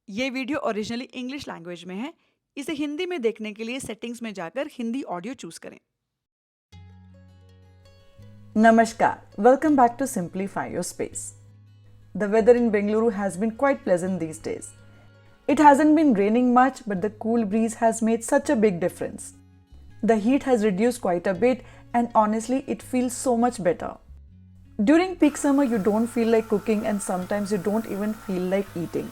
ये video originally English language में है। इसे हिंदी में देखने के लिए सेटिंग्स में जाकर हिंदी ऑडियो चूज करें। Namaskar. Welcome back to Simplify Your Space. The weather in Bengaluru has been quite pleasant these days. It hasn't been raining much, but the cool breeze has made such a big difference. The heat has reduced quite a bit, and honestly, it feels so much better. During peak summer, you don't feel like cooking, and sometimes you don't even feel like eating.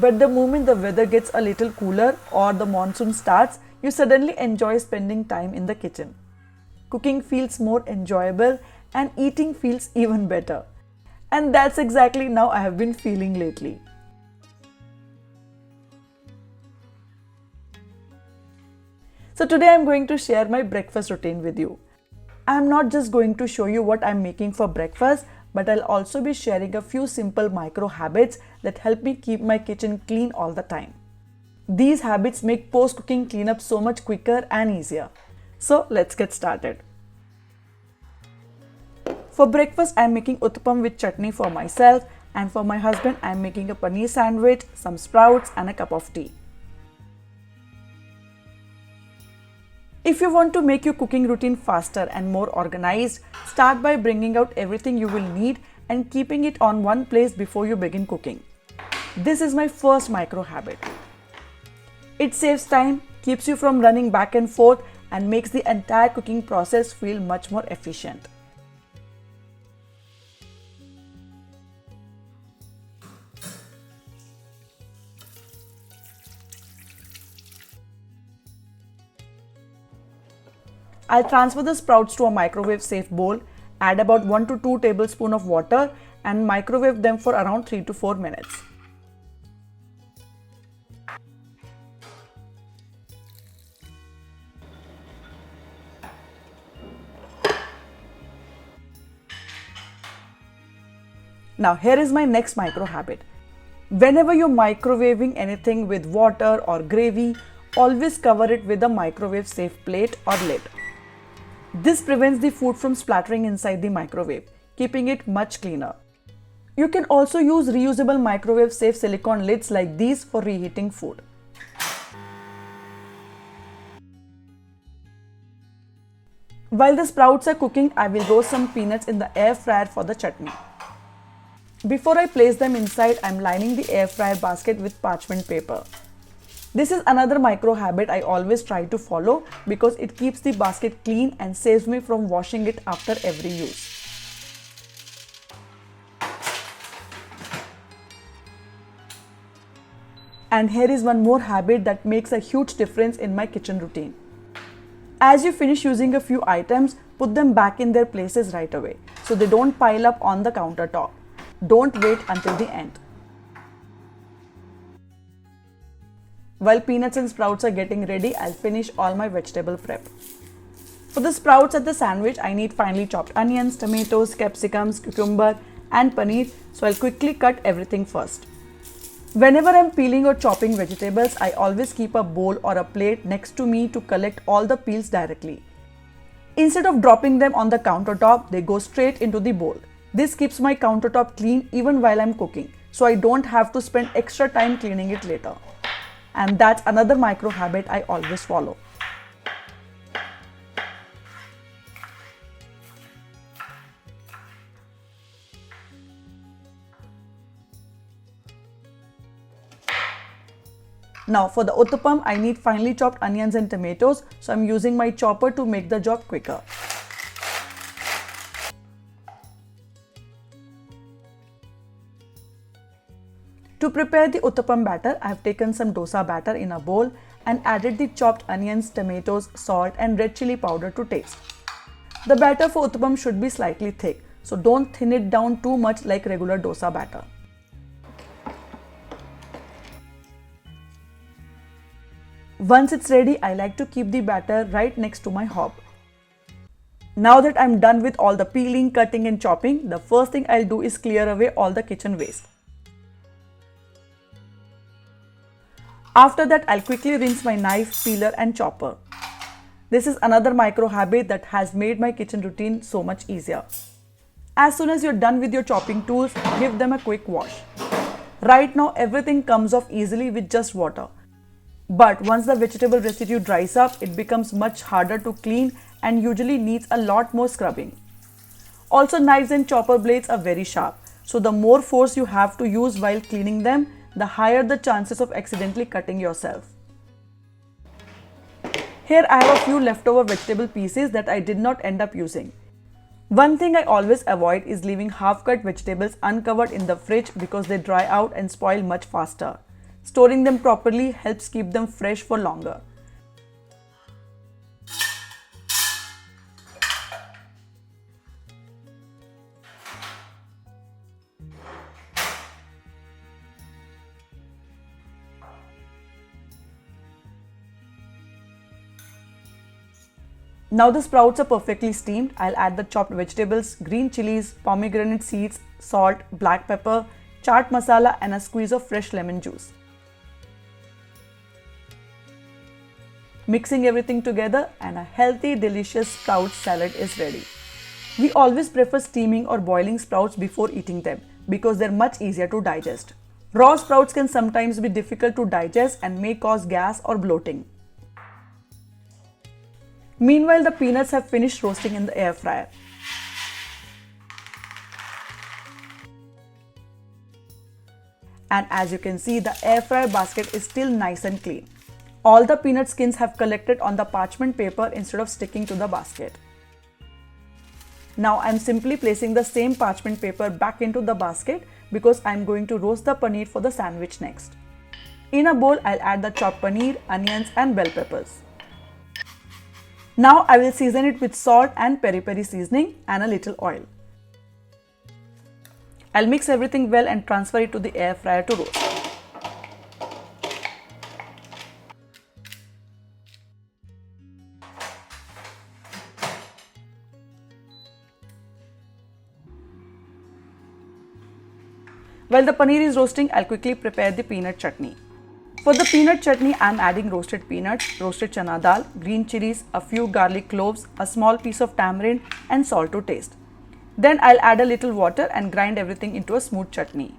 But the moment the weather gets a little cooler or the monsoon starts, you suddenly enjoy spending time in the kitchen. Cooking feels more enjoyable and eating feels even better. And that's exactly how I have been feeling lately. So today I'm going to share my breakfast routine with you. I'm not just going to show you what I'm making for breakfast, but I'll also be sharing a few simple micro habits that help me keep my kitchen clean all the time. These habits make post-cooking cleanup so much quicker and easier. So let's get started. For breakfast, I'm making uttapam with chutney for myself, and for my husband, I'm making a paneer sandwich, some sprouts, and a cup of tea. If you want to make your cooking routine faster and more organized, start by bringing out everything you will need and keeping it on one place before you begin cooking. This is my first micro habit. It saves time, keeps you from running back and forth, and makes the entire cooking process feel much more efficient. I'll transfer the sprouts to a microwave safe bowl, add about 1 to 2 tablespoons of water and microwave them for around 3 to 4 minutes. Now here is my next micro habit. Whenever you're microwaving anything with water or gravy, always cover it with a microwave safe plate or lid. This prevents the food from splattering inside the microwave, keeping it much cleaner. You can also use reusable microwave safe silicone lids like these for reheating food. While the sprouts are cooking, I will roast some peanuts in the air fryer for the chutney. Before I place them inside, I am lining the air fryer basket with parchment paper. This is another micro habit I always try to follow because it keeps the basket clean and saves me from washing it after every use. And here is one more habit that makes a huge difference in my kitchen routine. As you finish using a few items, put them back in their places right away so they don't pile up on the countertop. Don't wait until the end. While peanuts and sprouts are getting ready, I'll finish all my vegetable prep. For the sprouts at the sandwich, I need finely chopped onions, tomatoes, capsicums, cucumber, and paneer, so I'll quickly cut everything first. Whenever I'm peeling or chopping vegetables, I always keep a bowl or a plate next to me to collect all the peels directly. Instead of dropping them on the countertop, they go straight into the bowl. This keeps my countertop clean even while I'm cooking, so I don't have to spend extra time cleaning it later. And that's another micro habit I always follow. Now for the uttapam, I need finely chopped onions and tomatoes, so I'm using my chopper to make the job quicker. To prepare the uttapam batter, I have taken some dosa batter in a bowl and added the chopped onions, tomatoes, salt and red chili powder to taste. The batter for uttapam should be slightly thick, so don't thin it down too much like regular dosa batter. Once it's ready, I like to keep the batter right next to my hob. Now that I'm done with all the peeling, cutting and chopping, the first thing I'll do is clear away all the kitchen waste. After that, I'll quickly rinse my knife, peeler and chopper. This is another micro habit that has made my kitchen routine so much easier. As soon as you're done with your chopping tools, give them a quick wash. Right now everything comes off easily with just water. But once the vegetable residue dries up, it becomes much harder to clean and usually needs a lot more scrubbing. Also, knives and chopper blades are very sharp, so the more force you have to use while cleaning them, the higher the chances of accidentally cutting yourself. Here I have a few leftover vegetable pieces that I did not end up using. One thing I always avoid is leaving half-cut vegetables uncovered in the fridge because they dry out and spoil much faster. Storing them properly helps keep them fresh for longer. Now the sprouts are perfectly steamed. I'll add the chopped vegetables, green chilies, pomegranate seeds, salt, black pepper, chaat masala and a squeeze of fresh lemon juice. Mixing everything together and a healthy, delicious sprout salad is ready. We always prefer steaming or boiling sprouts before eating them because they're much easier to digest. Raw sprouts can sometimes be difficult to digest and may cause gas or bloating. Meanwhile, the peanuts have finished roasting in the air fryer. And as you can see, the air fryer basket is still nice and clean. All the peanut skins have collected on the parchment paper instead of sticking to the basket. Now I am simply placing the same parchment paper back into the basket because I am going to roast the paneer for the sandwich next. In a bowl, I'll add the chopped paneer, onions and bell peppers. Now I will season it with salt and peri-peri seasoning and a little oil. I'll mix everything well and transfer it to the air fryer to roast. While the paneer is roasting, I'll quickly prepare the peanut chutney. For the peanut chutney, I'm adding roasted peanuts, roasted chana dal, green chilies, a few garlic cloves, a small piece of tamarind and salt to taste. Then I'll add a little water and grind everything into a smooth chutney.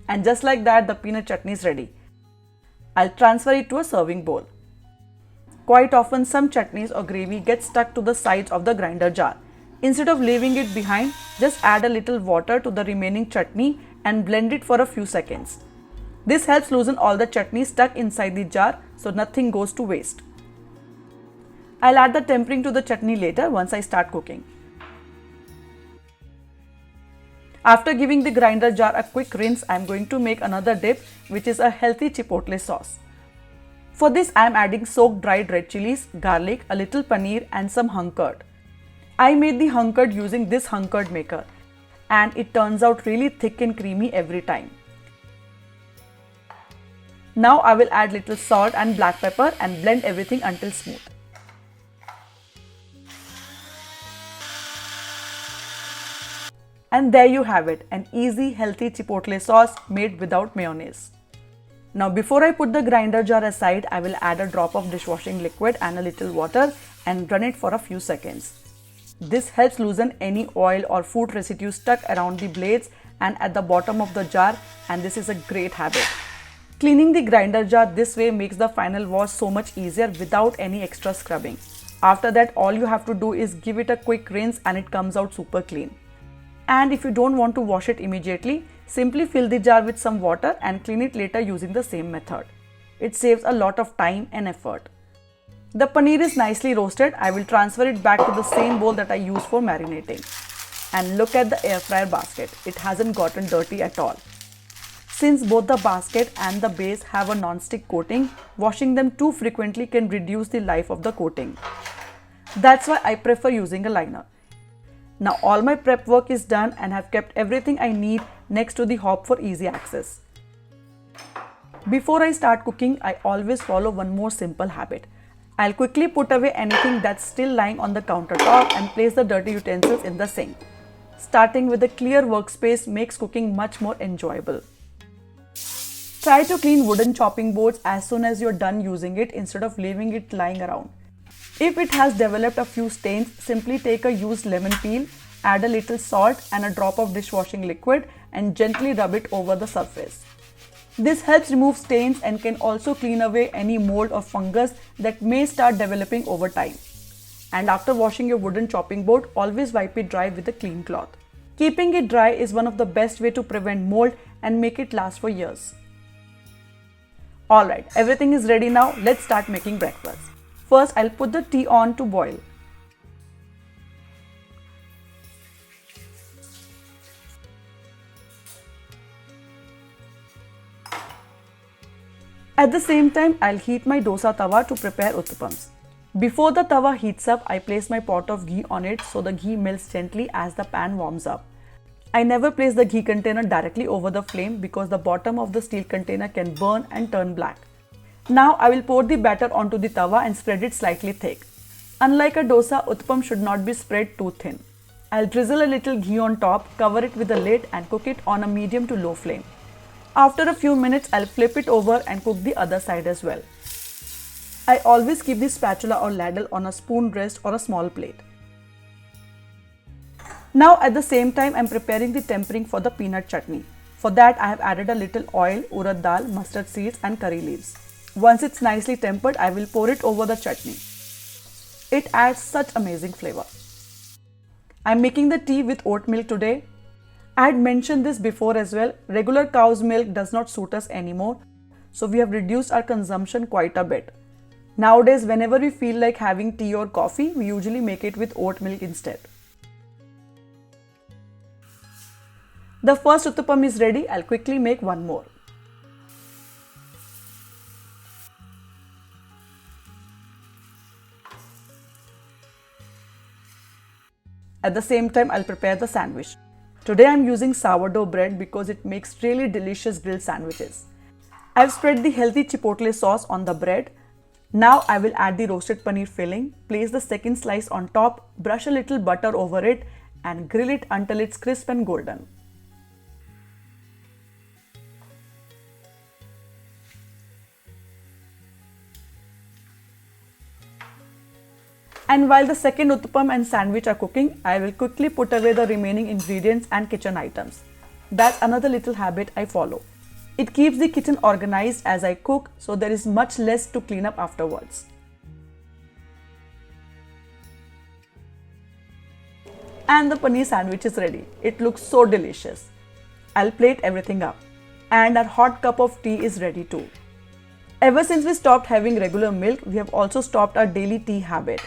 And just like that, the peanut chutney is ready. I'll transfer it to a serving bowl. Quite often, some chutneys or gravy get stuck to the sides of the grinder jar. Instead of leaving it behind, just add a little water to the remaining chutney and blend it for a few seconds. This helps loosen all the chutney stuck inside the jar so nothing goes to waste. I'll add the tempering to the chutney later once I start cooking. After giving the grinder jar a quick rinse, I am going to make another dip, which is a healthy chipotle sauce. For this, I am adding soaked dried red chilies, garlic, a little paneer and some hung curd. I made the hung curd using this hung curd maker and it turns out really thick and creamy every time. Now I will add little salt and black pepper and blend everything until smooth. And there you have it, an easy, healthy chipotle sauce made without mayonnaise. Now before I put the grinder jar aside, I will add a drop of dishwashing liquid and a little water and run it for a few seconds. This helps loosen any oil or food residue stuck around the blades and at the bottom of the jar, and this is a great habit. Cleaning the grinder jar this way makes the final wash so much easier without any extra scrubbing. After that, all you have to do is give it a quick rinse and it comes out super clean. And if you don't want to wash it immediately, simply fill the jar with some water and clean it later using the same method. It saves a lot of time and effort. The paneer is nicely roasted. I will transfer it back to the same bowl that I used for marinating. And look at the air fryer basket. It hasn't gotten dirty at all. Since both the basket and the base have a non-stick coating, washing them too frequently can reduce the life of the coating. That's why I prefer using a liner. Now all my prep work is done and have kept everything I need next to the hob for easy access. Before I start cooking, I always follow one more simple habit. I'll quickly put away anything that's still lying on the countertop and place the dirty utensils in the sink. Starting with a clear workspace makes cooking much more enjoyable. Try to clean wooden chopping boards as soon as you're done using it instead of leaving it lying around. If it has developed a few stains, simply take a used lemon peel, add a little salt and a drop of dishwashing liquid and gently rub it over the surface. This helps remove stains and can also clean away any mold or fungus that may start developing over time. And after washing your wooden chopping board, always wipe it dry with a clean cloth. Keeping it dry is one of the best way to prevent mold and make it last for years. Alright, everything is ready now. Let's start making breakfast. First, I'll put the tea on to boil. At the same time, I'll heat my dosa tawa to prepare uttapams. Before the tawa heats up, I place my pot of ghee on it so the ghee melts gently as the pan warms up. I never place the ghee container directly over the flame because the bottom of the steel container can burn and turn black. Now I will pour the batter onto the tawa and spread it slightly thick. Unlike a dosa, uttapam should not be spread too thin. I'll drizzle a little ghee on top, cover it with a lid and cook it on a medium to low flame. After a few minutes, I'll flip it over and cook the other side as well. I always keep the spatula or ladle on a spoon rest or a small plate. Now at the same time, I'm preparing the tempering for the peanut chutney. For that, I have added a little oil, urad dal, mustard seeds and curry leaves. Once it's nicely tempered, I will pour it over the chutney. It adds such amazing flavor. I'm making the tea with oat milk today. I had mentioned this before as well. Regular cow's milk does not suit us anymore, so we have reduced our consumption quite a bit. Nowadays, whenever we feel like having tea or coffee, we usually make it with oat milk instead. The first uttapam is ready. I'll quickly make one more. At the same time, I'll prepare the sandwich. Today I'm using sourdough bread because it makes really delicious grilled sandwiches. I've spread the healthy chipotle sauce on the bread. Now I will add the roasted paneer filling, place the second slice on top, brush a little butter over it and grill it until it's crisp and golden. And while the second uttapam and sandwich are cooking, I will quickly put away the remaining ingredients and kitchen items. That's another little habit I follow. It keeps the kitchen organized as I cook, so there is much less to clean up afterwards. And the paneer sandwich is ready. It looks so delicious. I'll plate everything up. And our hot cup of tea is ready too. Ever since we stopped having regular milk, we have also stopped our daily tea habit.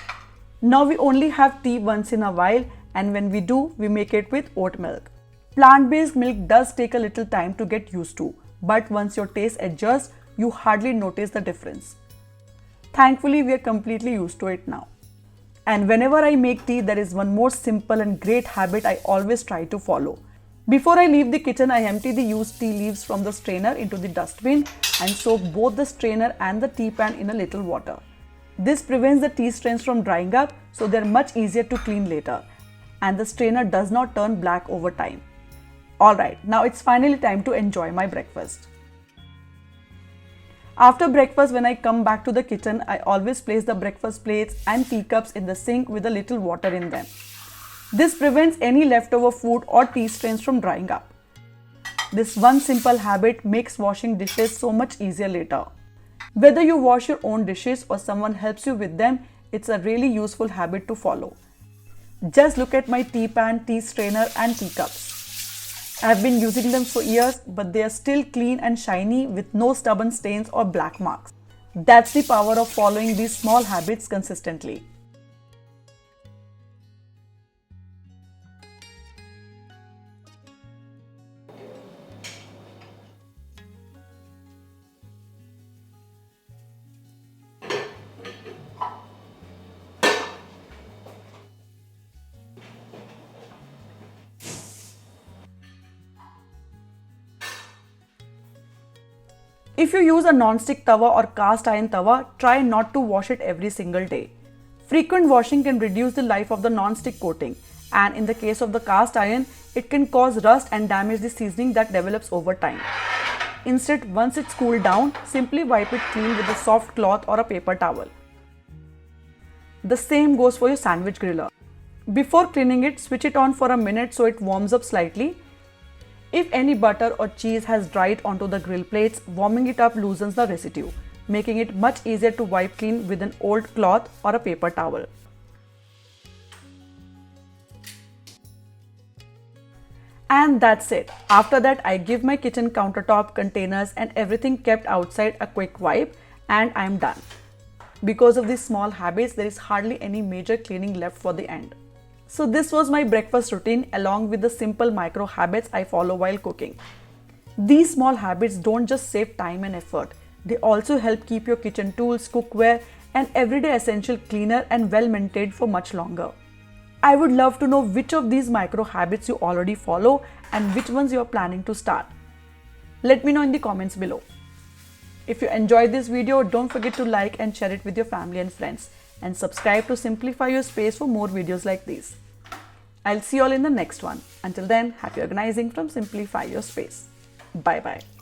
Now we only have tea once in a while, and when we do, we make it with oat milk. Plant-based milk does take a little time to get used to, but once your taste adjusts, you hardly notice the difference. Thankfully, we are completely used to it now. And whenever I make tea, there is one more simple and great habit I always try to follow. Before I leave the kitchen, I empty the used tea leaves from the strainer into the dustbin and soak both the strainer and the tea pan in a little water. This prevents the tea stains from drying up, so they're much easier to clean later. And the strainer does not turn black over time. Alright, now it's finally time to enjoy my breakfast. After breakfast, when I come back to the kitchen, I always place the breakfast plates and teacups in the sink with a little water in them. This prevents any leftover food or tea stains from drying up. This one simple habit makes washing dishes so much easier later. Whether you wash your own dishes or someone helps you with them, it's a really useful habit to follow. Just look at my tea pan, tea strainer and teacups. I have been using them for years, but they are still clean and shiny with no stubborn stains or black marks. That's the power of following these small habits consistently. If you use a non-stick tawa or cast iron tawa, try not to wash it every single day. Frequent washing can reduce the life of the non-stick coating, and in the case of the cast iron, it can cause rust and damage the seasoning that develops over time. Instead, once it's cooled down, simply wipe it clean with a soft cloth or a paper towel. The same goes for your sandwich griller. Before cleaning it, switch it on for a minute so it warms up slightly. If any butter or cheese has dried onto the grill plates, warming it up loosens the residue, making it much easier to wipe clean with an old cloth or a paper towel. And that's it. After that, I give my kitchen countertop, containers and everything kept outside a quick wipe and I'm done. Because of these small habits, there is hardly any major cleaning left for the end. So this was my breakfast routine along with the simple micro habits I follow while cooking. These small habits don't just save time and effort. They also help keep your kitchen tools, cookware and everyday essential cleaner and well maintained for much longer. I would love to know which of these micro habits you already follow and which ones you are planning to start. Let me know in the comments below. If you enjoyed this video, don't forget to like and share it with your family and friends. And subscribe to Simplify Your Space for more videos like these. I'll see you all in the next one. Until then, happy organizing from Simplify Your Space. Bye bye.